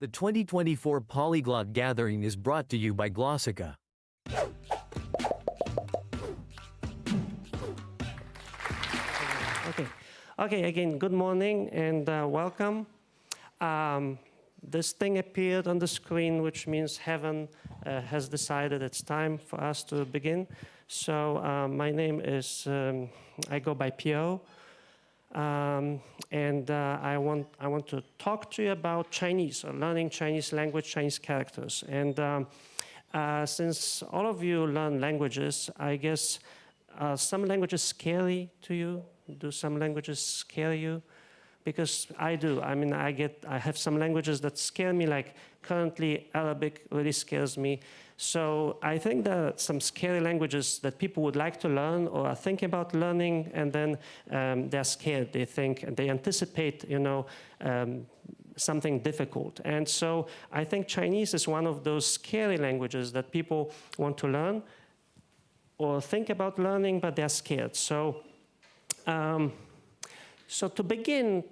The 2024 Polyglot Gathering is brought to you by Glossica. Okay, again, good morning and welcome. This thing appeared on the screen, which means heaven has decided it's time for us to begin. So my name is, I go by Piotr, and I want to talk to you about Chinese, or learning Chinese language, Chinese characters. And since all of you learn languages, I guess some languages scary to you. Do some languages scare you? Because I do. I mean, I have some languages that scare me, like currently Arabic really scares me. So I think there are some scary languages that people would like to learn or are thinking about learning, and then they're scared. They think, and they anticipate, something difficult. And so I think Chinese is one of those scary languages that people want to learn or think about learning, but they're scared. So to begin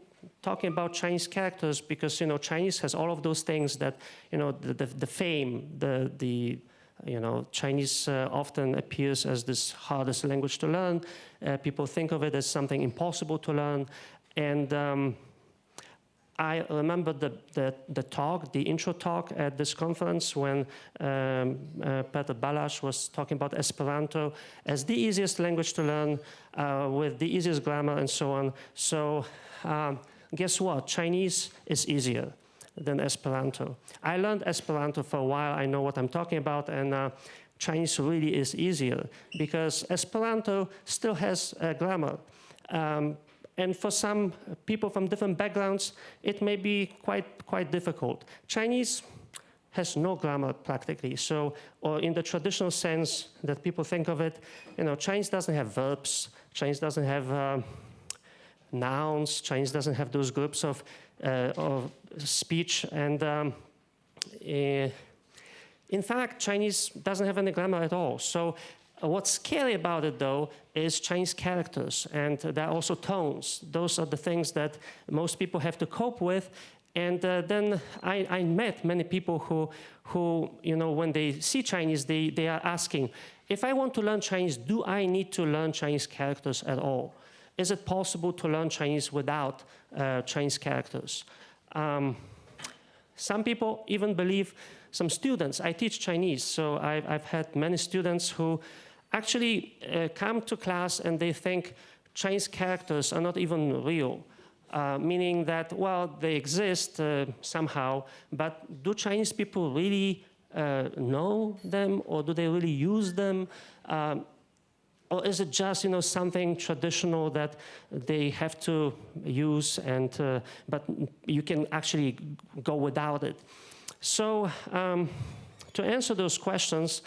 talking about Chinese characters, because Chinese has all of those things that the fame, Chinese often appears as this hardest language to learn. People think of it as something impossible to learn, and I remember the talk, the intro talk at this conference when Piotr Gibas was talking about Esperanto as the easiest language to learn with the easiest grammar and so on. So guess what? Chinese is easier than Esperanto. I learned Esperanto for a while. I know what I'm talking about, and Chinese really is easier because Esperanto still has grammar. And for some people from different backgrounds, it may be quite difficult. Chinese has no grammar practically. So, or in the traditional sense that people think of it, Chinese doesn't have verbs. Chinese doesn't have nouns. Chinese doesn't have those groups of speech. And in fact, Chinese doesn't have any grammar at all. So what's scary about it, though, is Chinese characters, and there are also tones. Those are the things that most people have to cope with. And then I met many people who when they see Chinese, they are asking, if I want to learn Chinese, do I need to learn Chinese characters at all? Is it possible to learn Chinese without Chinese characters? Some people even believe, some students, I teach Chinese, so I've had many students who actually come to class and they think Chinese characters are not even real, meaning that, well, they exist somehow, but do Chinese people really know them, or do they really use them? Or is it just something traditional that they have to use, and but you can actually go without it? So to answer those questions,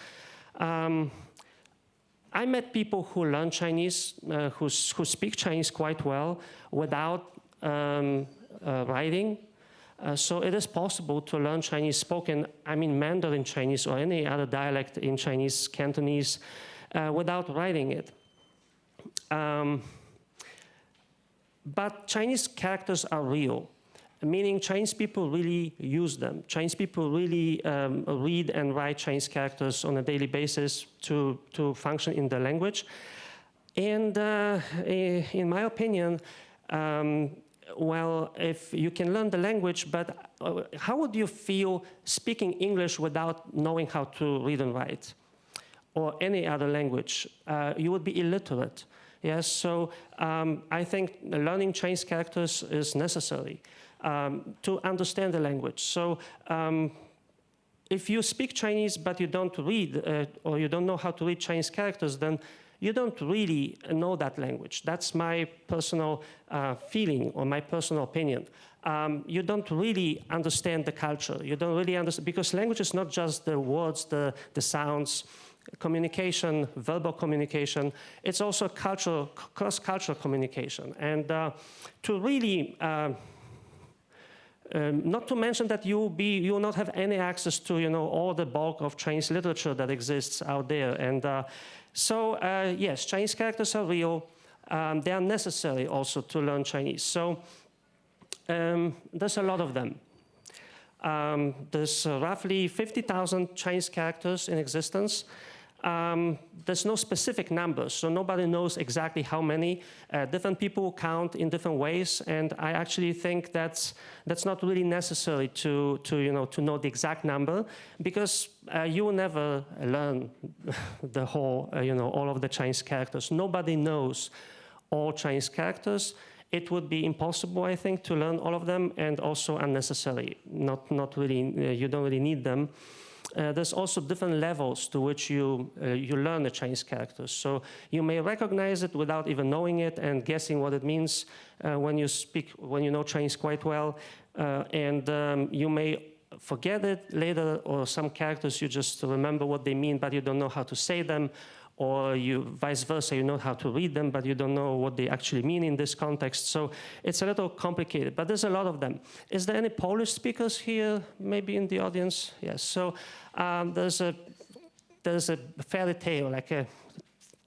I met people who learn Chinese, who speak Chinese quite well without writing. So it is possible to learn Chinese spoken, Mandarin Chinese or any other dialect in Chinese, Cantonese, without writing it. But Chinese characters are real, meaning Chinese people really use them. Chinese people really read and write Chinese characters on a daily basis to function in the language. And in my opinion, well, if you can learn the language, but how would you feel speaking English without knowing how to read and write? Or any other language? You would be illiterate. Yes, so I think learning Chinese characters is necessary to understand the language. So if you speak Chinese but you don't read or you don't know how to read Chinese characters, then you don't really know that language. That's my personal feeling or my personal opinion. You don't really understand the culture. You don't really understand, because language is not just the words, the sounds, communication, verbal communication. It's also cultural, cross-cultural communication. And to really, not to mention that you will not have any access to all the bulk of Chinese literature that exists out there. And so yes, Chinese characters are real. They are necessary also to learn Chinese. So there's a lot of them. There's roughly 50,000 Chinese characters in existence. There's no specific numbers, so nobody knows exactly how many. Different people count in different ways, and I actually think that's not really necessary to know the exact number, because you will never learn the whole, all of the Chinese characters. Nobody knows all Chinese characters. It would be impossible, I think, to learn all of them, and also unnecessary. Not really. You don't really need them. There's also different levels to which you learn the Chinese characters. So you may recognize it without even knowing it and guessing what it means when you know Chinese quite well, and you may forget it later, or some characters you just remember what they mean, but you don't know how to say them, or vice versa, you know how to read them, but you don't know what they actually mean in this context. So it's a little complicated, but there's a lot of them. Is there any Polish speakers here, maybe in the audience? Yes, so there's a fairy tale, like a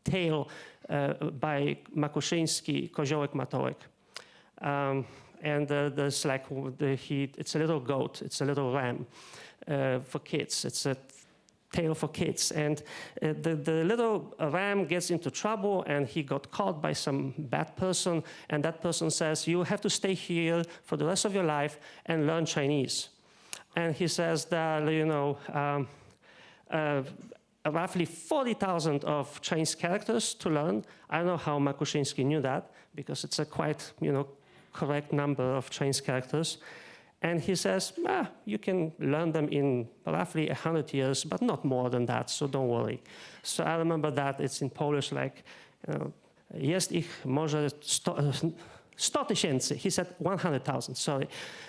tale by Makuszyński, Koziołek Matołek. And there's like, it's a little goat, it's a little ram for kids. It's a tale for kids, and the little ram gets into trouble, and he got caught by some bad person, and that person says, you have to stay here for the rest of your life and learn Chinese. And he says that, roughly 40,000 of Chinese characters to learn. I don't know how Makuszyński knew that, because it's a quite, correct number of Chinese characters. And he says, you can learn them in roughly 100 years, but not more than that, so don't worry. So I remember that it's in Polish, like, jest ich może 100 tysięcy. He said 100,000, sorry.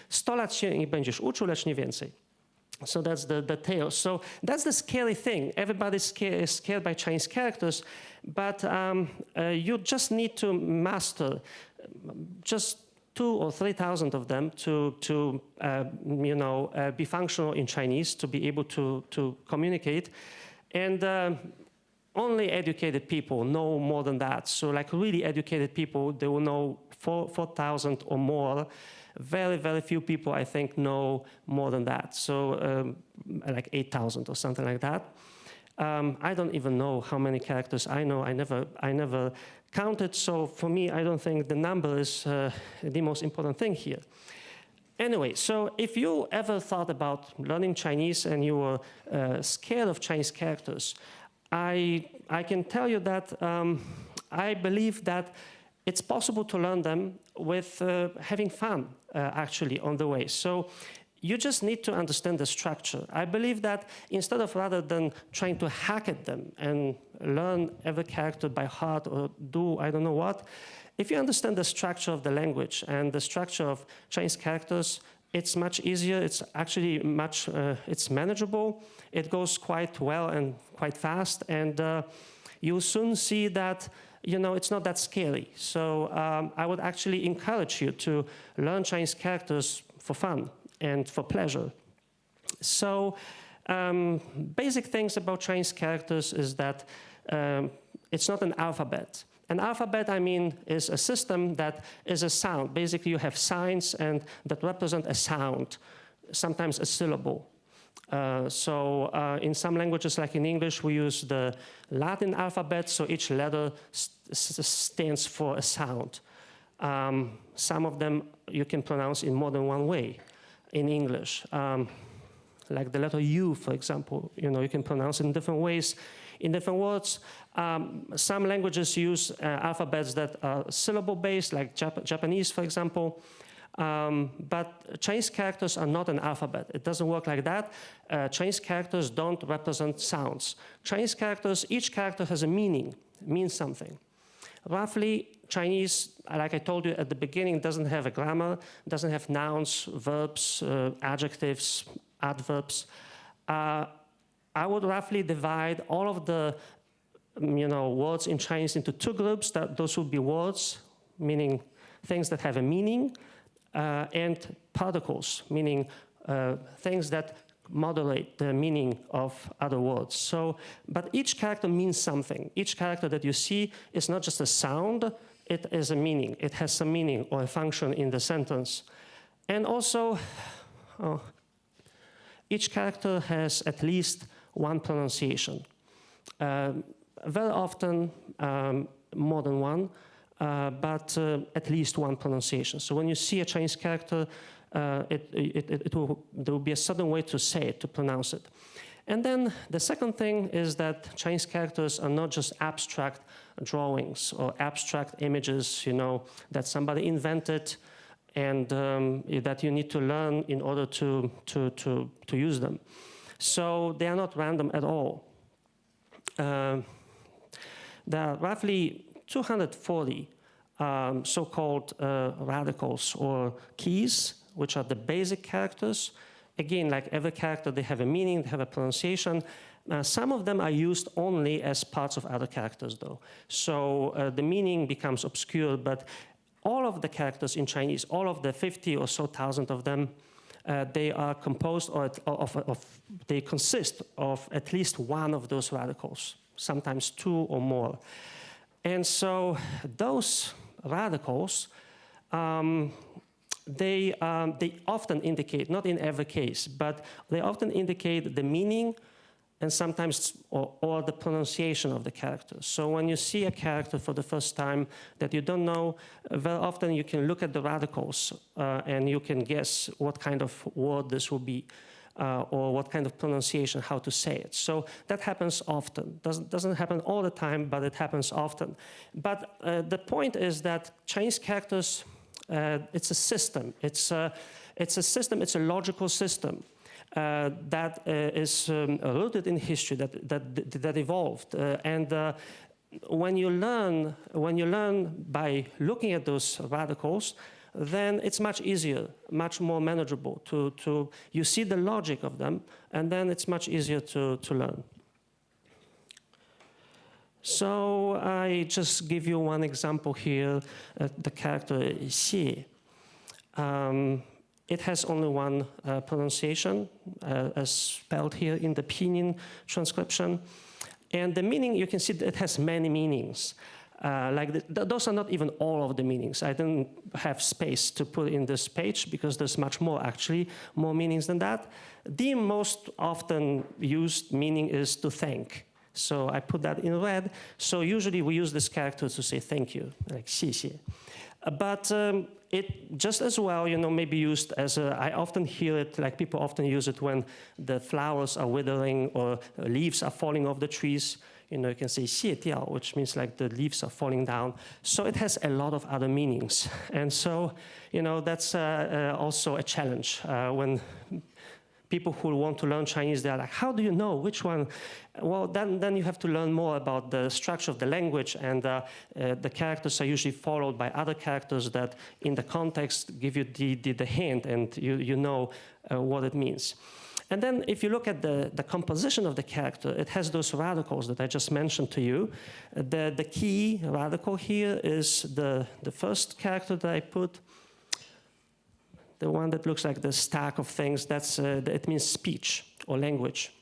100 lat się ich będziesz uczył, lecz nie więcej. So that's the tale. So that's the scary thing. Everybody's scared by Chinese characters, but you just need to master just 2,000 or 3,000 of them to be functional in Chinese, to be able to communicate. And only educated people know more than that. So like really educated people, they will know 4,000 or more. Very, very few people, I think, know more than that. So like 8,000 or something like that. I don't even know how many characters I know. I never counted. So for me, I don't think the number is the most important thing here. Anyway, so if you ever thought about learning Chinese and you were scared of Chinese characters, I can tell you that I believe that it's possible to learn them with having fun, actually, on the way. So you just need to understand the structure. I believe that instead of rather than trying to hack at them and learn every character by heart or do I don't know what, if you understand the structure of the language and the structure of Chinese characters, it's much easier. It's actually it's manageable. It goes quite well and quite fast, and you'll soon see that it's not that scary. So I would actually encourage you to learn Chinese characters for fun and for pleasure. So basic things about Chinese characters is that it's not an alphabet. An alphabet, I mean, is a system that is a sound. Basically, you have signs and that represent a sound, sometimes a syllable. So in some languages, like in English, we use the Latin alphabet, so each letter stands for a sound. Some of them you can pronounce in more than one way in English. Like the letter U, for example, you can pronounce it in different ways, in different words. Some languages use alphabets that are syllable-based, like Japanese, for example. But Chinese characters are not an alphabet. It doesn't work like that. Chinese characters don't represent sounds. Chinese characters, each character has a meaning, means something. Roughly, Chinese, like I told you at the beginning, doesn't have a grammar, doesn't have nouns, verbs, adjectives, adverbs. I would roughly divide all of the words in Chinese into two groups. Those would be words, meaning things that have a meaning, and particles, meaning things that moderate the meaning of other words. So, but each character means something. Each character that you see is not just a sound, it is a meaning. It has some meaning or a function in the sentence. And also, each character has at least one pronunciation. Very often more than one, but at least one pronunciation. So when you see a Chinese character, there will be a certain way to say it, to pronounce it. And then the second thing is that Chinese characters are not just abstract drawings or abstract images, you know, that somebody invented and that you need to learn in order to use them. So they are not random at all. There are roughly 240 so-called radicals or keys, which are the basic characters. Again, like every character, they have a meaning, they have a pronunciation. Some of them are used only as parts of other characters, though. So the meaning becomes obscure, but all of the characters in Chinese, all of the 50 or so thousand of them, they are composed they consist of at least one of those radicals, sometimes two or more. And so those radicals, they often indicate, not in every case, but they often indicate the meaning and sometimes or the pronunciation of the character. So when you see a character for the first time that you don't know, very often you can look at the radicals and you can guess what kind of word this will be or what kind of pronunciation, how to say it. So that happens often. Doesn't happen all the time, but it happens often. But the point is that Chinese characters, it's a system. It's a system. It's a logical system that is rooted in history, that evolved. And when you learn by looking at those radicals, then it's much easier, much more manageable you see the logic of them, and then it's much easier to learn. So I just give you one example here, the character xie. It has only one pronunciation, as spelled here in the pinyin transcription. And the meaning, you can see that it has many meanings. Those are not even all of the meanings. I didn't have space to put in this page because there's much more, actually, more meanings than that. The most often used meaning is to thank. So I put that in red. So usually we use this character to say thank you, like 谢谢. But it just as well, you know, may be used as I often hear it, like people often use it when the flowers are withering or leaves are falling off the trees. You know, you can say 谢掉, which means like the leaves are falling down. So it has a lot of other meanings. And so, you know, that's also a challenge when people who want to learn Chinese, they're like, how do you know which one? Well, then you have to learn more about the structure of the language, and the characters are usually followed by other characters that in the context give you the hint, and you know what it means. And then if you look at the composition of the character, it has those radicals that I just mentioned to you. The key radical here is the first character that I put, the one that looks like the stack of things. It means speech or language.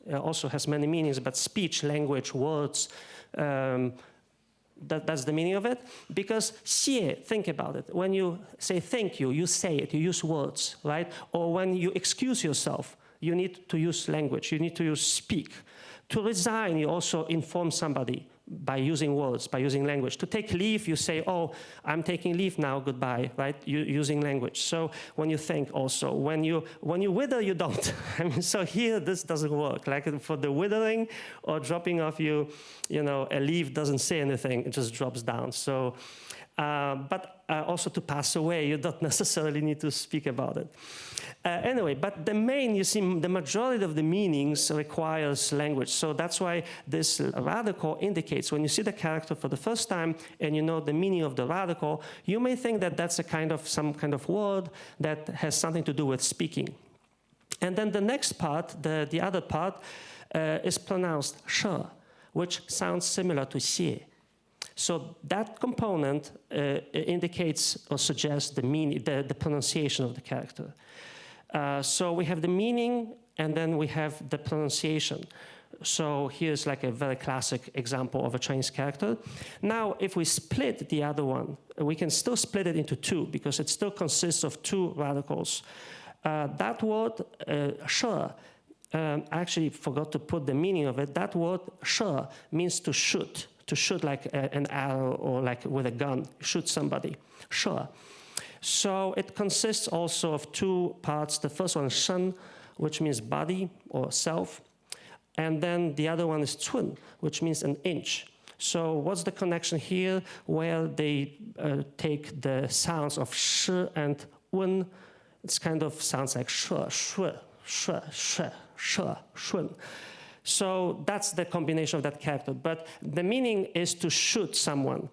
It also has many meanings, but speech, language, words, that's the meaning of it. Because 谢, think about it. When you say thank you, you say it, you use words, right? Or when you excuse yourself, you need to use language, you need to use speak. To resign, you also inform somebody by using words, by using language. To take leave, you say, oh, I'm taking leave now, goodbye, right? Using language. So when you thank also, when you wither, you don't. I mean, so here, this doesn't work. Like for the withering or dropping off, you know, a leaf doesn't say anything, it just drops down. So, but also to pass away, you don't necessarily need to speak about it. Anyway, but the main, you see, the majority of the meanings requires language. So that's why this radical indicates, when you see the character for the first time and you know the meaning of the radical, you may think that that's some kind of word that has something to do with speaking. And then the next part, the other part, is pronounced she, which sounds similar to xie. So that component indicates or suggests the meaning, the pronunciation of the character. So we have the meaning, and then we have the pronunciation. So here's like a very classic example of a Chinese character. Now, if we split the other one, we can still split it into two, because it still consists of two radicals. That word, 射, I actually forgot to put the meaning of it. That word, 射, means to shoot like an arrow or like with a gun, shoot somebody, 射. So it consists also of two parts. The first one, 身, which means body or self. And then the other one is 寸, which means an inch. So what's the connection here? Well, they take the sounds of sh and un. It's kind of sounds like sh, shun. So that's the combination of that character. But the meaning is to shoot someone.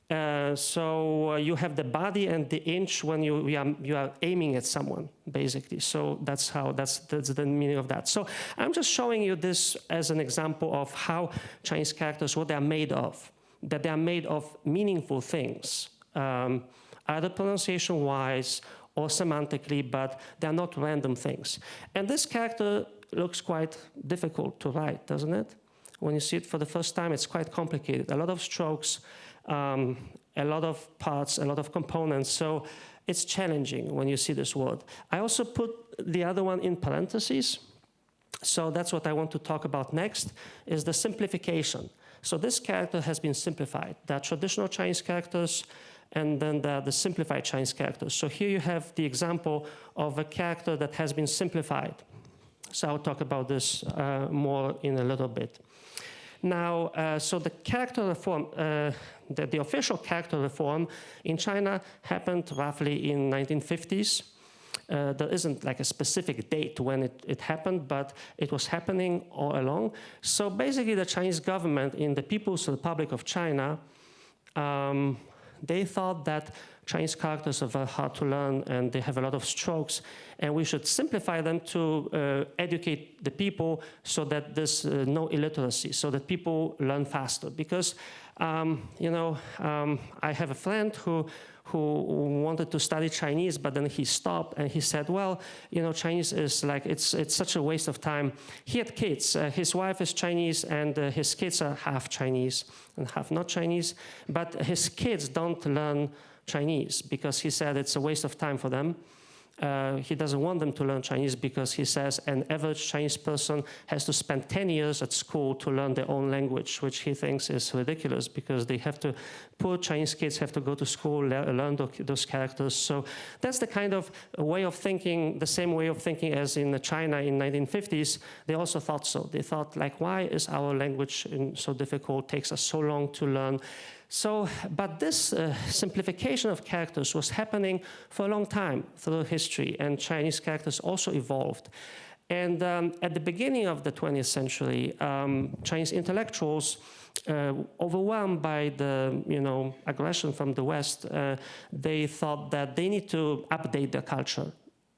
So you have the body and the inch when you are aiming at someone, basically. So that's the meaning of that. So I'm just showing you this as an example of how Chinese characters, what they are made of, that they are made of meaningful things, either pronunciation-wise or semantically, but they're not random things. And this character looks quite difficult to write, doesn't it? When you see it for the first time, it's quite complicated. A lot of strokes, a lot of parts, a lot of components. So it's challenging when you see this word. I also put the other one in parentheses. So that's what I want to talk about next, is the simplification. So this character has been simplified. There are traditional Chinese characters, and then there are the simplified Chinese characters. So here you have the example of a character that has been simplified. So I'll talk about this more in a little bit. Now, so the character reform, the official character reform in China happened roughly in 1950s. There isn't like a specific date when it happened, but it was happening all along. So basically the Chinese government in the People's Republic of China, they thought that Chinese characters are very hard to learn and they have a lot of strokes, and we should simplify them to educate the people so that there's no illiteracy, so that people learn faster. Because, you know, I have a friend who wanted to study Chinese, but then he stopped and he said, well, you know, Chinese is like, it's such a waste of time. He had kids. His wife is Chinese and his kids are half Chinese and half not Chinese, but his kids don't learn Chinese because he said it's a waste of time for them. He doesn't want them to learn Chinese because he says an average Chinese person has to spend 10 years at school to learn their own language, which he thinks is ridiculous because they have to, poor Chinese kids have to go to school, learn those characters. So that's the kind of way of thinking, the same way of thinking as in China in 1950s. They also thought so. They thought, like, why is our language so difficult, takes us so long to learn? So, but this simplification of characters was happening for a long time through history, and Chinese characters also evolved. And at the beginning of the 20th century, Chinese intellectuals, overwhelmed by the aggression from the West, they thought that they need to update their culture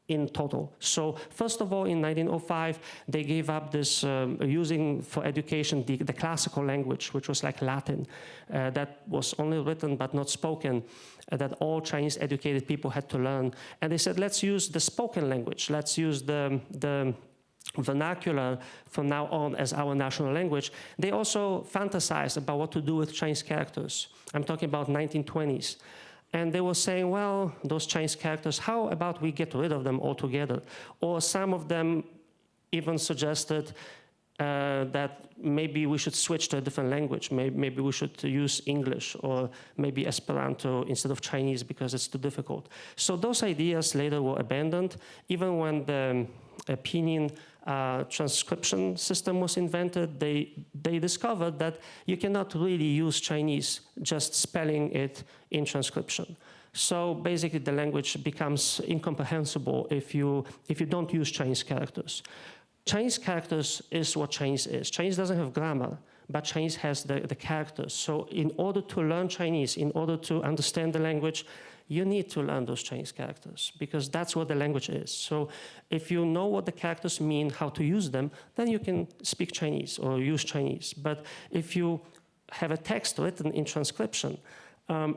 in total. So first of all, in 1905, they gave up this using for education the classical language, which was like Latin, that was only written but not spoken, that all Chinese educated people had to learn. And they said, let's use the spoken language. Let's use the vernacular from now on as our national language. They also fantasized about what to do with Chinese characters. I'm talking about 1920s. And they were saying, well, those Chinese characters, how about we get rid of them altogether? Or some of them even suggested that maybe we should switch to a different language. Maybe we should use English or maybe Esperanto instead of Chinese because it's too difficult. So those ideas later were abandoned, even when the opinion transcription system was invented. They discovered that you cannot really use Chinese just spelling it in transcription. So basically the language becomes incomprehensible if you don't use Chinese characters. Chinese characters is what Chinese is. Chinese doesn't have grammar, but Chinese has the characters. So in order to learn Chinese, in order to understand the language, you need to learn those Chinese characters because that's what the language is. So if you know what the characters mean, how to use them, then you can speak Chinese or use Chinese. But if you have a text written in transcription,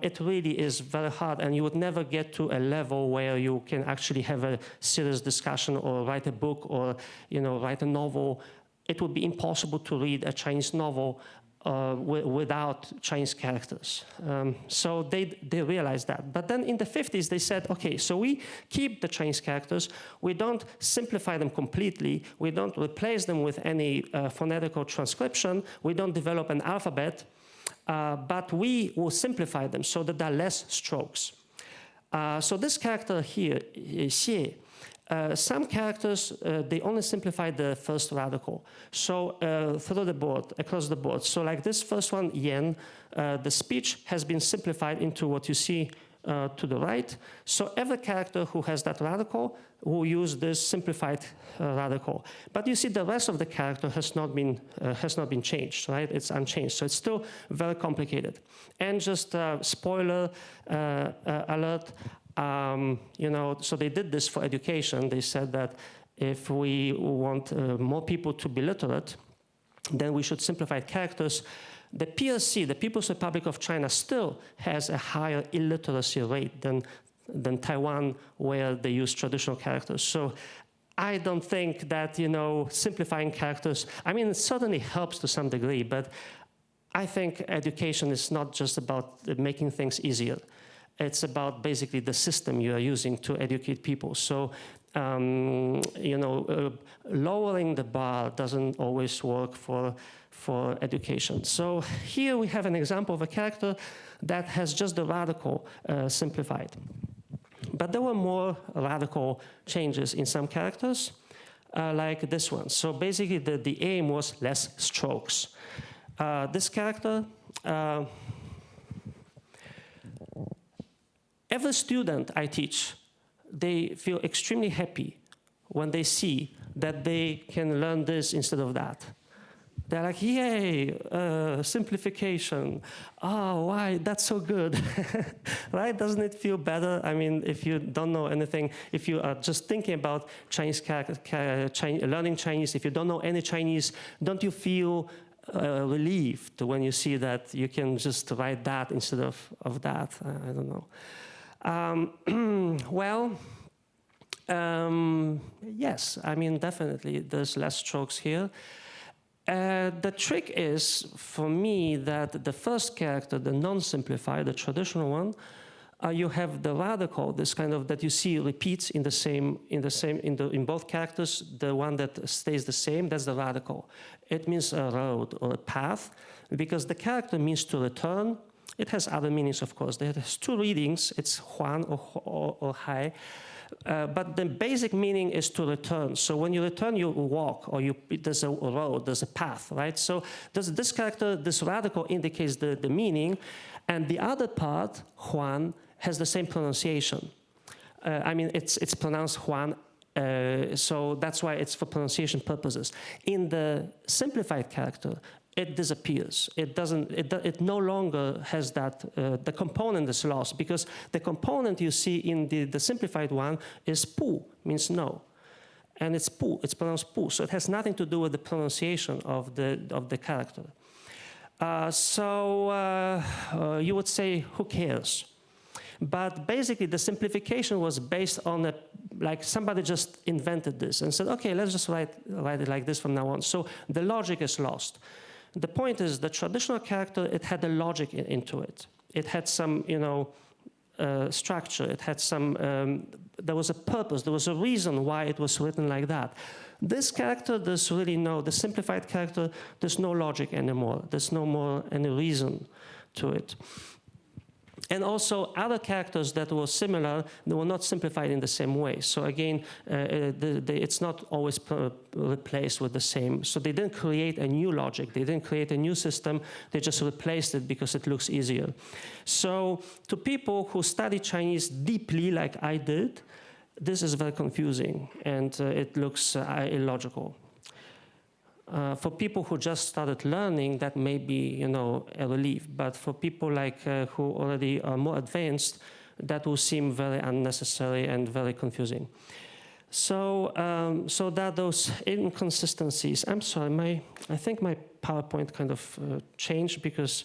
it really is very hard, and you would never get to a level where you can actually have a serious discussion or write a book or write a novel. It would be impossible to read a Chinese novel without Chinese characters. So they realized that. But then in the 50s, they said, okay, so we keep the Chinese characters. We don't simplify them completely. We don't replace them with any phonetical transcription. We don't develop an alphabet. But we will simplify them so that there are less strokes. So this character here, xie, some characters, they only simplify the first radical. So through the board, across the board. So like this first one, yen, the speech has been simplified into what you see to the right. So every character who has that radical will use this simplified radical. But you see the rest of the character has not been changed, right? It's unchanged. So it's still very complicated. And just spoiler alert, you know, so they did this for education. They said that if we want more people to be literate, then we should simplify characters. The PRC, the People's Republic of China, still has a higher illiteracy rate than Taiwan, where they use traditional characters. So I don't think that, you know, simplifying characters, I mean, it certainly helps to some degree, but I think education is not just about making things easier. It's about basically the system you are using to educate people. So, you know, lowering the bar doesn't always work for education. So here we have an example of a character that has just the radical simplified. But there were more radical changes in some characters, like this one. So basically the aim was less strokes. This character, every student I teach, they feel extremely happy when they see that they can learn this instead of that. They're like, yay, simplification. Oh, why, that's so good, right? Doesn't it feel better? I mean, if you don't know anything, if you are just thinking about learning Chinese, if you don't know any Chinese, don't you feel relieved when you see that you can just write that instead of that? I don't know. Yes, I mean, definitely there's less strokes here. The trick is, for me, that the first character, the non-simplified, the traditional one, you have the radical, this kind of that you see repeats in both characters. The one that stays the same, that's the radical. It means a road or a path, because the character means to return. It has other meanings, of course. It has two readings. It's Huan or Hai. But the basic meaning is to return. So when you return, you walk, or there's a road, there's a path, right? So this character, this radical indicates the meaning. And the other part, Huan, has the same pronunciation. I mean, it's pronounced Huan, so that's why it's for pronunciation purposes. In the simplified character, it disappears. It no longer has that, the component is lost, because the component you see in the simplified one is pu, means no. And it's pu, it's pronounced pu, so it has nothing to do with the pronunciation of the character. You would say, who cares? But basically, the simplification was based on like somebody just invented this and said, okay, let's just write it like this from now on. So the logic is lost. The point is, the traditional character, it had a logic into it. It had some, you know, structure. It had some, there was a purpose. There was a reason why it was written like that. This character, there's really the simplified character, there's no logic anymore. There's no more any reason to it. And also, other characters that were similar, they were not simplified in the same way. So again, it's not always replaced with the same. So they didn't create a new logic. They didn't create a new system. They just replaced it because it looks easier. So to people who study Chinese deeply, like I did, this is very confusing, and it looks illogical. For people who just started learning, that may be, you know, a relief. But for people like who already are more advanced, that will seem very unnecessary and very confusing. So, so that those inconsistencies. I'm sorry, I think my PowerPoint kind of changed because.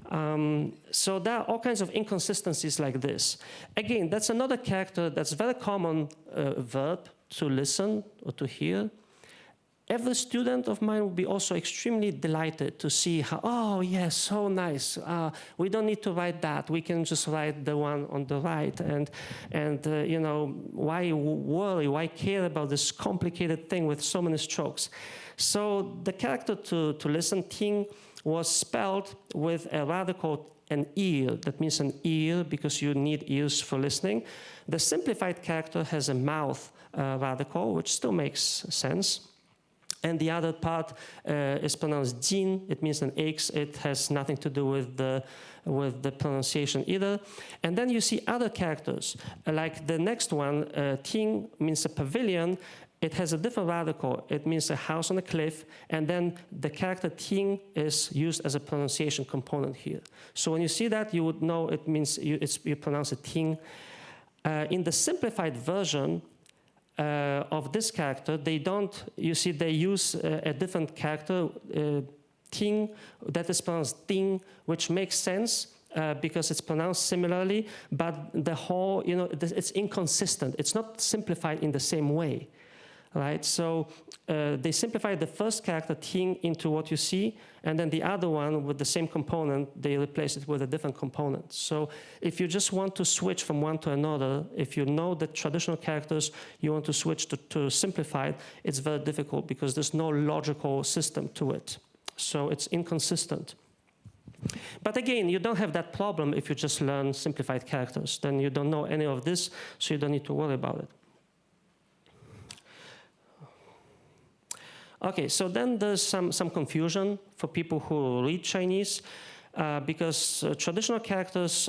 So there are all kinds of inconsistencies like this. Again, that's another character that's very common verb, to listen or to hear. every student of mine would be also extremely delighted to see how, oh yes, so nice. We don't need to write that. We can just write the one on the right. And you know, why worry, why care about this complicated thing with so many strokes? So the character to listen, ting, was spelled with a radical, an ear. That means an ear because you need ears for listening. The simplified character has a mouth radical, which still makes sense. And the other part is pronounced jin. It means an X. It has nothing to do with the pronunciation either. And then you see other characters, like the next one, ting means a pavilion. It has a different radical. It means a house on a cliff. And then the character ting is used as a pronunciation component here. So when you see that, you would know it means you pronounce it ting. In the simplified version, of this character, they don't, you see, they use a different character, ting, that is pronounced ting, which makes sense because it's pronounced similarly, but the whole, you know, it's inconsistent. It's not simplified in the same way, right? So they simplify the first character, ting, into what you see, and then the other one with the same component, they replace it with a different component. So if you just want to switch from one to another, if you know the traditional characters, you want to switch to simplified, it's very difficult because there's no logical system to it. So it's inconsistent. But again, you don't have that problem if you just learn simplified characters. Then you don't know any of this, so you don't need to worry about it. Okay, so then there's some confusion for people who read Chinese because traditional characters,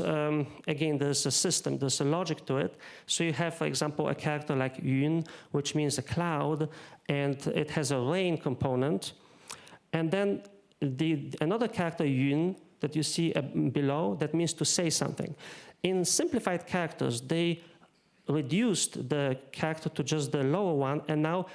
again, there's a system, there's a logic to it. So you have, for example, a character like yun, which means a cloud, and it has a rain component. And then another character, yun, that you see below, that means to say something. In simplified characters, they reduced the character to just the lower one, and now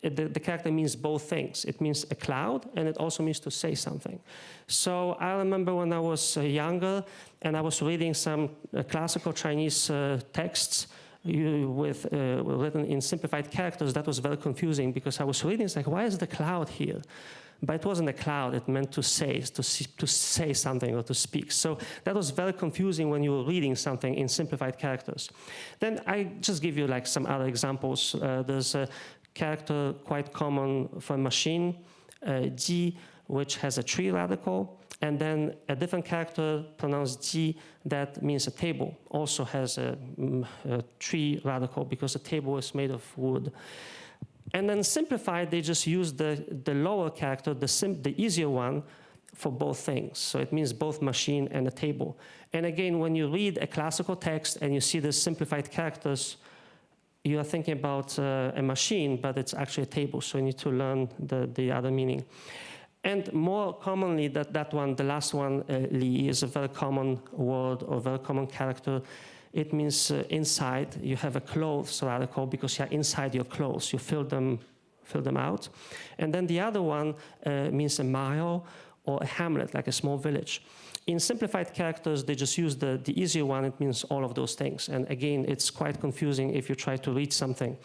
the character means both things. It means a cloud, and it also means to say something. So I remember when I was younger, and I was reading some classical Chinese texts written in simplified characters. That was very confusing because I was reading, it's like, why is the cloud here? But it wasn't a cloud, it meant to say something or to speak. So that was very confusing when you were reading something in simplified characters. Then I just give you like some other examples. There's a character quite common for a machine, ji, which has a tree radical, and then a different character pronounced ji that means a table, also has a tree radical because a table is made of wood. And then simplified, they just use the lower character, the easier one, for both things. So it means both machine and a table. And again, when you read a classical text and you see the simplified characters, you are thinking about a machine, but it's actually a table, so you need to learn the other meaning. And more commonly, that one, the last one, li, is a very common word or very common character. It means inside. You have a clothes radical because you're inside your clothes. You fill them out. And then the other one means a mile or a hamlet, like a small village. In simplified characters, they just use the easier one. It means all of those things. And again, it's quite confusing if you try to read something.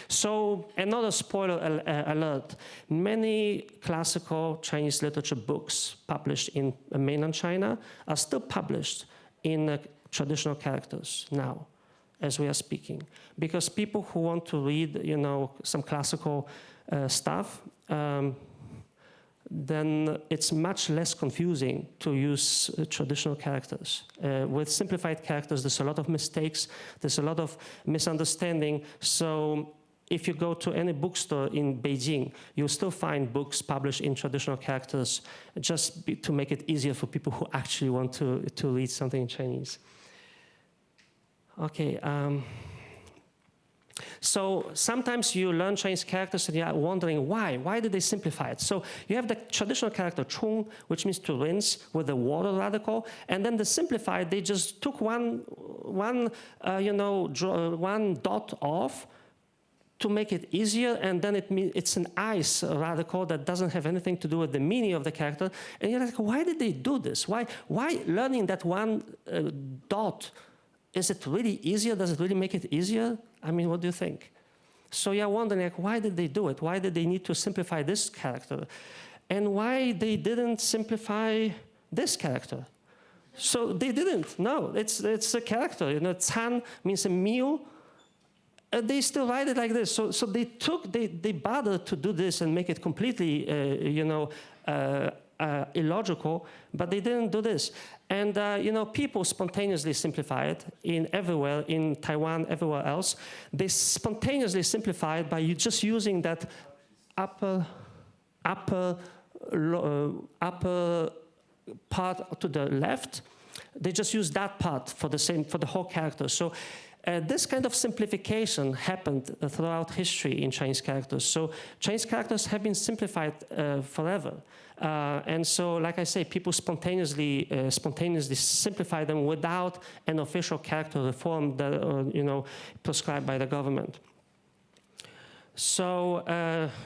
So another spoiler alert. Many classical Chinese literature books published in mainland China are still published in traditional characters now, as we are speaking. Because people who want to read, you know, some classical stuff, then it's much less confusing to use traditional characters. With simplified characters, there's a lot of mistakes, there's a lot of misunderstanding. So if you go to any bookstore in Beijing, you'll still find books published in traditional characters just to make it easier for people who actually want to read something in Chinese. Okay. So sometimes you learn Chinese characters and you're wondering why. Why did they simplify it? So you have the traditional character chung, which means to rinse with the water radical, and then the simplified, they just took one dot off to make it easier, and then it's an ice radical that doesn't have anything to do with the meaning of the character. And you're like, why did they do this? Why learning that one dot? Is it really easier? Does it really make it easier? I mean, what do you think? So you're wondering, like, why did they do it? Why did they need to simplify this character? And why they didn't simplify this character? So they didn't. No, it's a character. You know, Can means a meal. They still write it like this. So they bothered to do this and make it completely, illogical, but they didn't do this. And people spontaneously simplify it everywhere, in Taiwan, everywhere else. They spontaneously simplify it by just using that upper part to the left. They just use that part for the whole character. So this kind of simplification happened throughout history in Chinese characters. So Chinese characters have been simplified forever. And so, like I say, people spontaneously simplify them without an official character reform that, prescribed by the government. So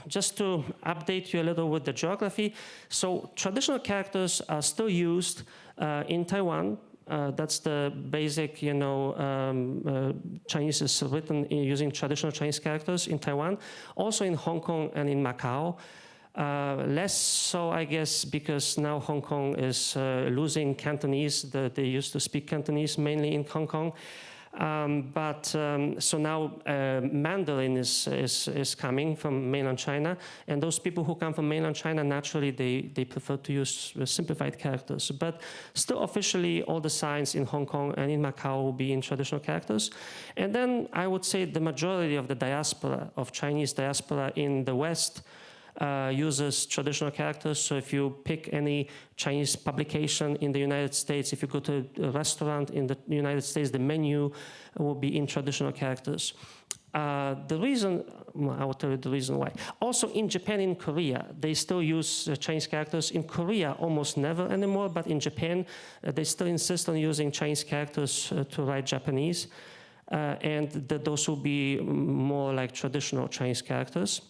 just to update you a little with the geography, so traditional characters are still used in Taiwan. That's the basic, Chinese is written using traditional Chinese characters in Taiwan, also in Hong Kong and in Macau. Less so, I guess, because now Hong Kong is losing Cantonese. They used to speak Cantonese mainly in Hong Kong. So now Mandarin is coming from mainland China, and those people who come from mainland China, naturally they prefer to use simplified characters. But still officially all the signs in Hong Kong and in Macau will be in traditional characters. And then I would say the majority of the diaspora, of Chinese diaspora in the West, uses traditional characters. So if you pick any Chinese publication in the United States, if you go to a restaurant in the United States, the menu will be in traditional characters. The reason, I will tell you the reason why. Also in Japan, in Korea, they still use Chinese characters. In Korea, almost never anymore, but in Japan, they still insist on using Chinese characters to write Japanese. And those will be more like traditional Chinese characters.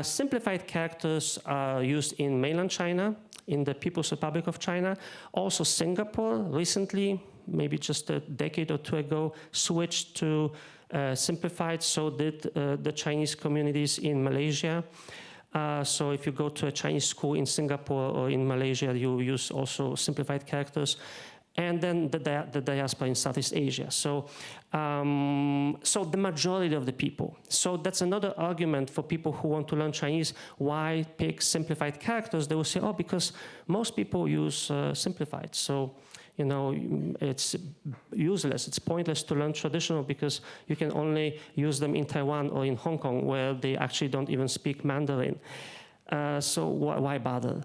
Simplified characters are used in mainland China, in the People's Republic of China. Also Singapore recently, maybe just a decade or two ago, switched to simplified. So did the Chinese communities in Malaysia. So if you go to a Chinese school in Singapore or in Malaysia, you use also simplified characters. And then the diaspora in Southeast Asia. So the majority of the people. So that's another argument for people who want to learn Chinese. Why pick simplified characters? They will say, oh, because most people use simplified. So, it's useless. It's pointless to learn traditional because you can only use them in Taiwan or in Hong Kong where they actually don't even speak Mandarin. So why bother?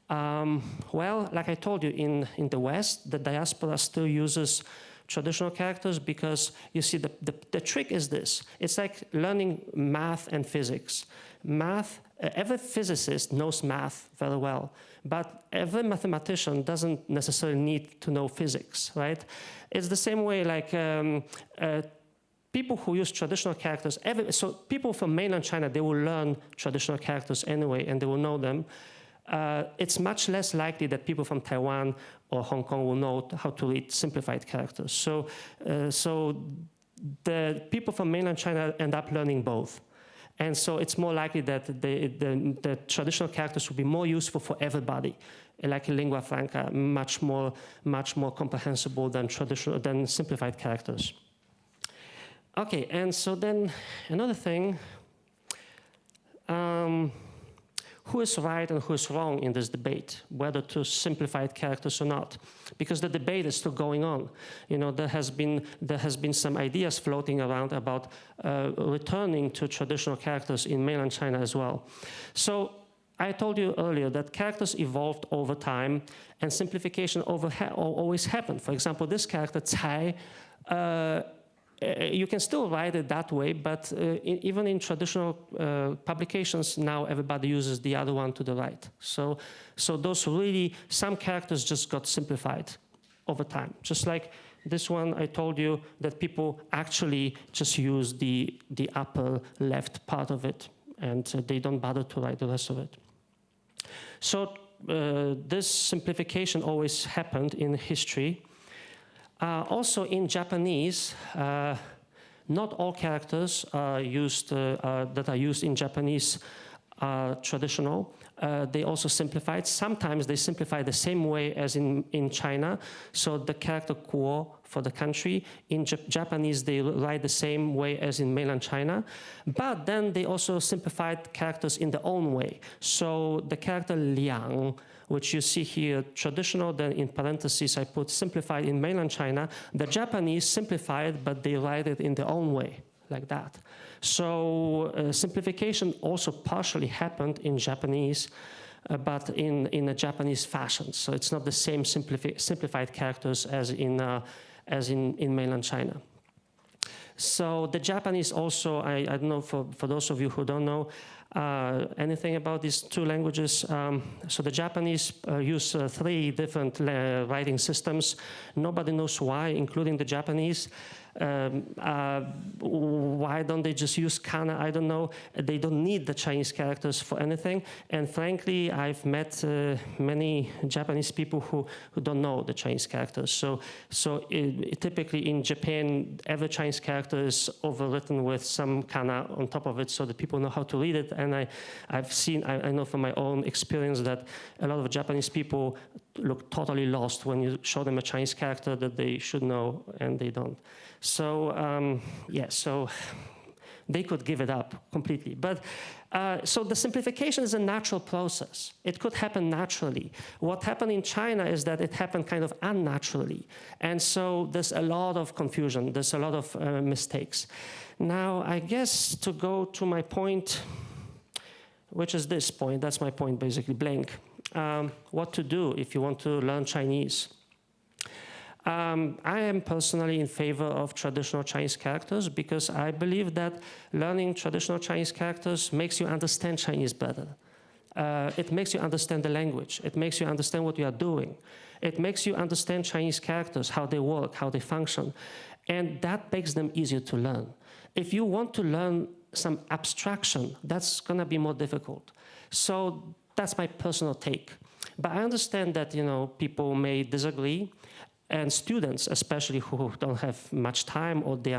Well, like I told you, in the West, the diaspora still uses traditional characters because, you see, the trick is this. It's like learning math and physics. Math, every physicist knows math very well, but every mathematician doesn't necessarily need to know physics, right? It's the same way like people who use traditional characters, so people from mainland China, they will learn traditional characters anyway, and they will know them. It's much less likely that people from Taiwan or Hong Kong will know how to read simplified characters. So the people from mainland China end up learning both. And so it's more likely that the traditional characters will be more useful for everybody, like lingua franca, much more comprehensible than simplified characters. Okay, and so then another thing. Who is right and who is wrong in this debate, whether to simplified characters or not? Because the debate is still going on. There has been some ideas floating around about returning to traditional characters in mainland China as well. So I told you earlier that characters evolved over time and simplification always happened. For example, this character, Cai, you can still write it that way, but even in traditional publications, now everybody uses the other one to the right. So those really, some characters just got simplified over time. Just like this one, I told you that people actually just use the upper left part of it, and they don't bother to write the rest of it. So this simplification always happened in history. Also in Japanese, Not all characters are used, that are used in Japanese are traditional. They also simplified. Sometimes they simplify the same way as in China. So the character kuo for the country, in Japanese they write the same way as in mainland China. But then they also simplified characters in their own way. So the character liang, which you see here, traditional, then in parentheses I put simplified in mainland China. The Japanese simplified, but they write it in their own way, like that. So simplification also partially happened in Japanese, but in a Japanese fashion. So it's not the same simplified characters as in mainland China. So the Japanese also, I don't know, for those of you who don't know anything about these two languages, so the Japanese use 3 different writing systems. Nobody knows why, including the Japanese. Why don't they just use kana? I don't know. They don't need the Chinese characters for anything. And frankly, I've met many Japanese people who don't know the Chinese characters. So typically in Japan, every Chinese character is overwritten with some kana on top of it so that people know how to read it. And I know from my own experience that a lot of Japanese people look totally lost when you show them a Chinese character that they should know and they don't. So so they could give it up completely. But so the simplification is a natural process. It could happen naturally. What happened in China is that it happened kind of unnaturally. And so there's a lot of confusion. There's a lot of mistakes. Now, I guess to go to my point, which is this point, that's my point basically, blank. What to do if you want to learn Chinese. I am personally in favor of traditional Chinese characters because I believe that learning traditional Chinese characters makes you understand Chinese better. It makes you understand the language. It makes you understand what you are doing. It makes you understand Chinese characters, how they work, how they function. And that makes them easier to learn. If you want to learn some abstraction, that's going to be more difficult. So that's my personal take. But I understand that, people may disagree. And students, especially who don't have much time or they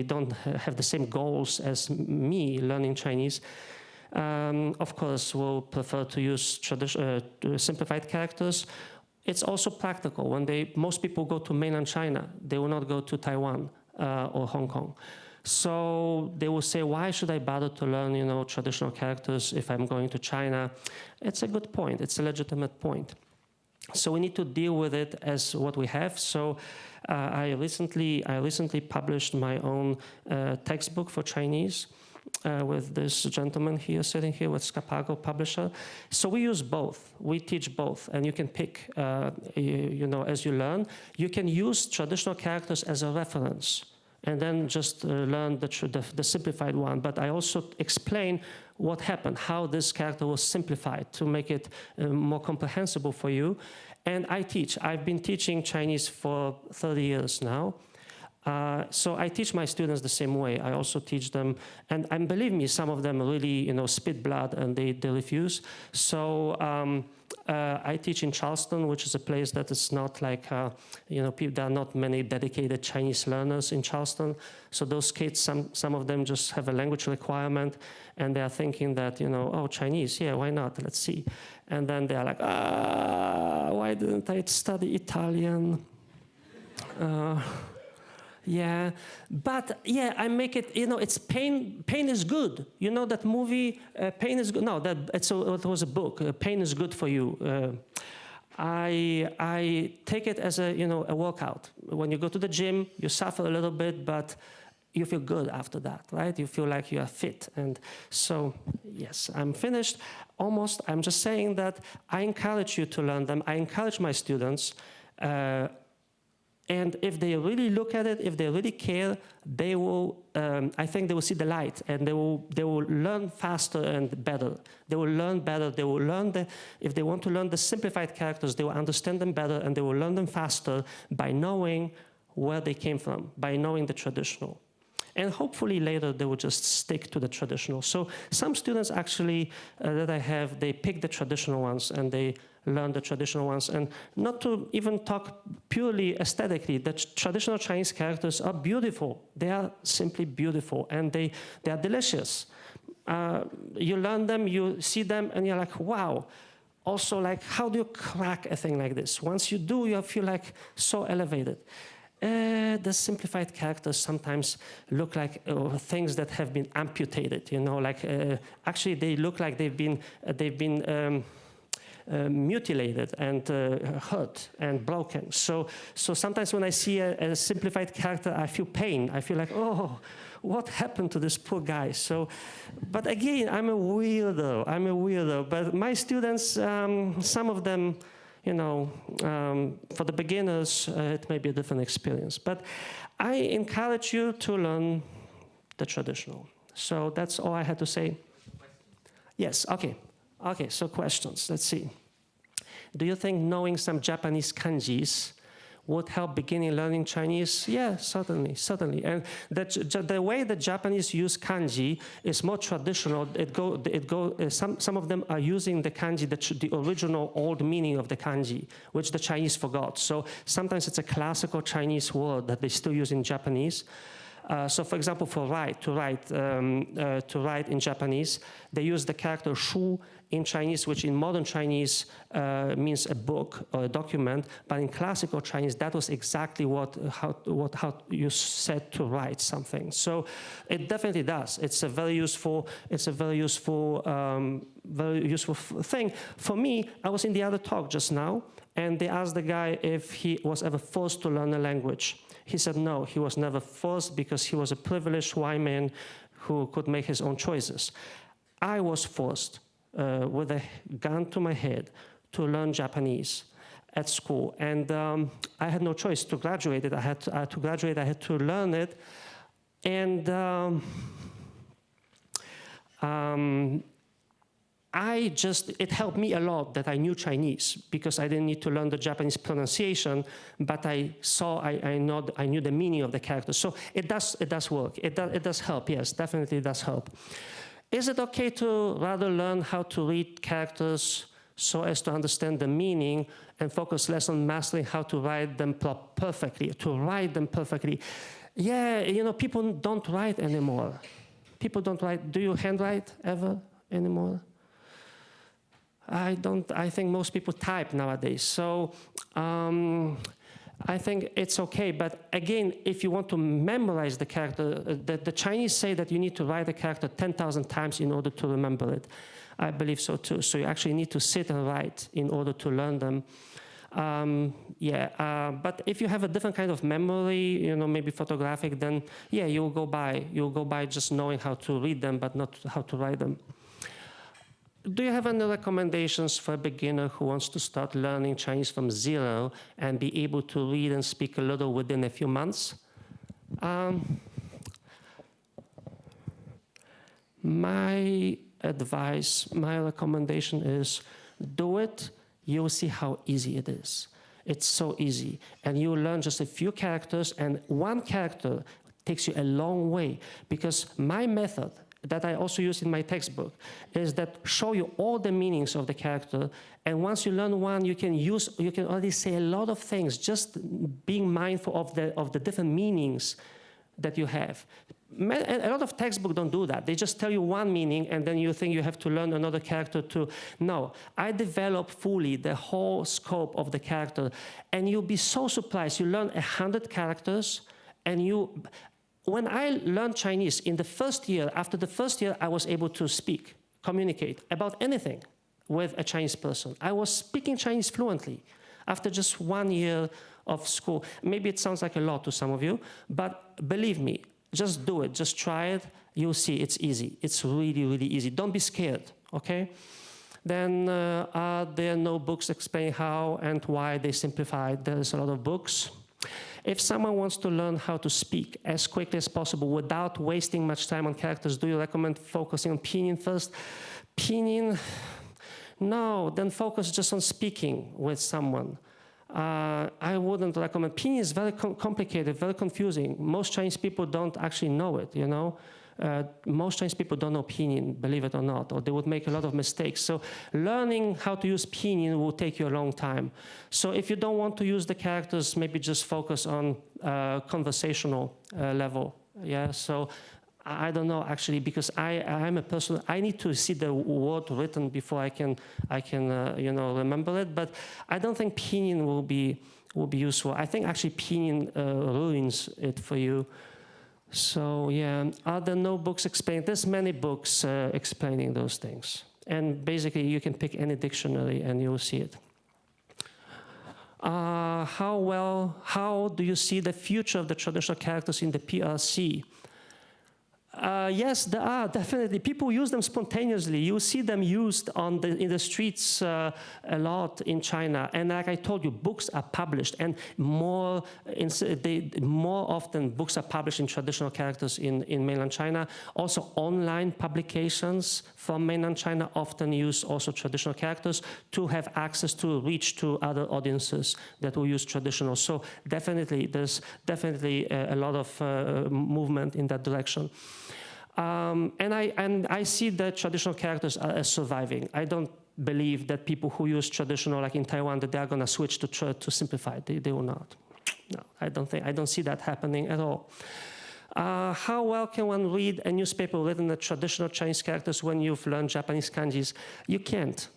don't have the same goals as me learning Chinese, of course, will prefer to use simplified characters. It's also practical. When most people go to mainland China, they will not go to Taiwan or Hong Kong. So they will say, why should I bother to learn, traditional characters if I'm going to China? It's a good point. It's a legitimate point. So we need to deal with it as what we have. So I recently published my own textbook for Chinese with this gentleman here sitting here with Scapago publisher. So we use both. We teach both, and you can pick, as you learn. You can use traditional characters as a reference, and then just learn the simplified one. But I also explain what happened, how this character was simplified to make it more comprehensible for you. And I teach. I've been teaching Chinese for 30 years now. So I teach my students the same way. I also teach them, and believe me, some of them really, spit blood and they refuse. So I teach in Charleston, which is a place that is not like, there are not many dedicated Chinese learners in Charleston. So those kids, some of them just have a language requirement, and they are thinking that, oh, Chinese, yeah, why not? Let's see. And then they are like, why didn't I study Italian? Yeah, but yeah, I make it, it's pain is good. You know that movie, Pain is Good? No, it was a book, Pain is Good for You. I take it as a workout. When you go to the gym, you suffer a little bit, but you feel good after that, right? You feel like you are fit. And so, yes, I'm finished, almost. I'm just saying that I encourage you to learn them. I encourage my students, and if they really look at it, if they really care, they will. I think they will see the light, and they will learn faster and better. They will learn better. They will learn if they want to learn the simplified characters, they will understand them better, and they will learn them faster by knowing where they came from, by knowing the traditional. And hopefully later they will just stick to the traditional. So some students actually that I have, they pick the traditional ones and they learn the traditional ones. And not to even talk purely aesthetically, the traditional Chinese characters are beautiful. They are simply beautiful, and they are delicious. You learn them, you see them, and you're like, wow. Also, like, how do you crack a thing like this? Once you do, you feel like so elevated. The simplified characters sometimes look like things that have been amputated, you know, like actually they look like they've been mutilated and hurt and broken. So sometimes when I see a simplified character, I feel pain. I feel like, oh, what happened to this poor guy? So, but again, I'm a weirdo. But my students, some of them, you know, for the beginners, it may be a different experience. But I encourage you to learn the traditional. So that's all I had to say. Yes, okay. Okay, so questions. Let's see. Do you think knowing some Japanese kanjis would help beginning learning Chinese? Yeah, certainly. And the way the Japanese use kanji is more traditional. Some of them are using the kanji, the original old meaning of the kanji, which the Chinese forgot. So sometimes it's a classical Chinese word that they still use in Japanese. So, for example, for to write in Japanese, they use the character shu in Chinese, which in modern Chinese means a book or a document. But in classical Chinese, that was exactly how you said to write something. So it definitely does. It's a very useful. Very useful thing. For me, I was in the other talk just now, and they asked the guy if he was ever forced to learn a language. He said no, he was never forced because he was a privileged white man who could make his own choices. I was forced with a gun to my head to learn Japanese at school. And I had no choice to graduate it. I had to learn it. And it helped me a lot that I knew Chinese because I didn't need to learn the Japanese pronunciation, but I knew the meaning of the characters. So it does work. It does help. Yes, definitely it does help. Is it okay to rather learn how to read characters so as to understand the meaning and focus less on mastering how to write them perfectly? To write them perfectly. Yeah, you know, people don't write anymore. People don't write. Do you handwrite ever anymore? I don't. I think most people type nowadays. So I think it's okay. But again, if you want to memorize the character, the Chinese say that you need to write a character 10,000 times in order to remember it. I believe so too. So you actually need to sit and write in order to learn them. But if you have a different kind of memory, you know, maybe photographic, then yeah, you'll go by just knowing how to read them, but not how to write them. Do you have any recommendations for a beginner who wants to start learning Chinese from zero and be able to read and speak a little within a few months? My advice, my recommendation is do it. You'll see how easy it is. It's so easy. And you'll learn just a few characters, and one character takes you a long way, because my method that I also use in my textbook is that show you all the meanings of the character, and once you learn one, you can already say a lot of things, just being mindful of the different meanings that you have. A lot of textbooks don't do that. They just tell you one meaning, and then you think you have to learn another character too. No, I develop fully the whole scope of the character, and you'll be so surprised. You learn 100 characters, and when I learned Chinese in the first year, after the first year, I was able to speak, communicate about anything with a Chinese person. I was speaking Chinese fluently after just 1 year of school. Maybe it sounds like a lot to some of you, but believe me, just do it, just try it. You'll see it's easy. It's really, really easy. Don't be scared, okay? Then are there no books explaining how and why they simplified? There's a lot of books. If someone wants to learn how to speak as quickly as possible without wasting much time on characters, do you recommend focusing on pinyin first? Pinyin? No, then focus just on speaking with someone. I wouldn't recommend. Pinyin is very complicated, very confusing. Most Chinese people don't actually know it, you know. Most Chinese people don't know pinyin, believe it or not, or they would make a lot of mistakes. So learning how to use pinyin will take you a long time. So if you don't want to use the characters, maybe just focus on conversational level. Yeah, so I don't know actually, because I'm a person, I need to see the word written before I can you know, remember it. But I don't think pinyin will be useful. I think actually pinyin ruins it for you. So yeah, are there no books explaining? There's many books explaining those things. And basically you can pick any dictionary and you'll see it. How do you see the future of the traditional characters in the PRC? Yes, there are, definitely. People use them spontaneously. You see them used in the streets a lot in China. And like I told you, books are published. And more often, books are published in traditional characters in mainland China. Also, online publications from mainland China often use also traditional characters to have access to reach to other audiences that will use traditional. So definitely, there's definitely a lot of movement in that direction. And I see the traditional characters as surviving. I don't believe that people who use traditional, like in Taiwan, that they are going to switch to simplified. They will not. No, I don't see that happening at all. How well can one read a newspaper written in traditional Chinese characters when you've learned Japanese kanjis? You can't.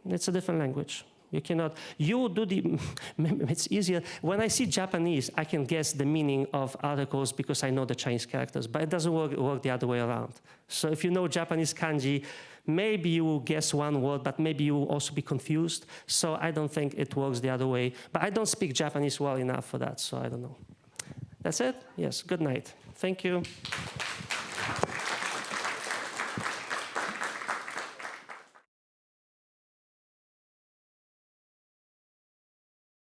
It's a different language. You cannot. You do the. It's easier. When I see Japanese, I can guess the meaning of articles because I know the Chinese characters. But it doesn't work the other way around. So if you know Japanese kanji, maybe you will guess one word, but maybe you will also be confused. So I don't think it works the other way. But I don't speak Japanese well enough for that, so I don't know. That's it? Yes. Good night. Thank you.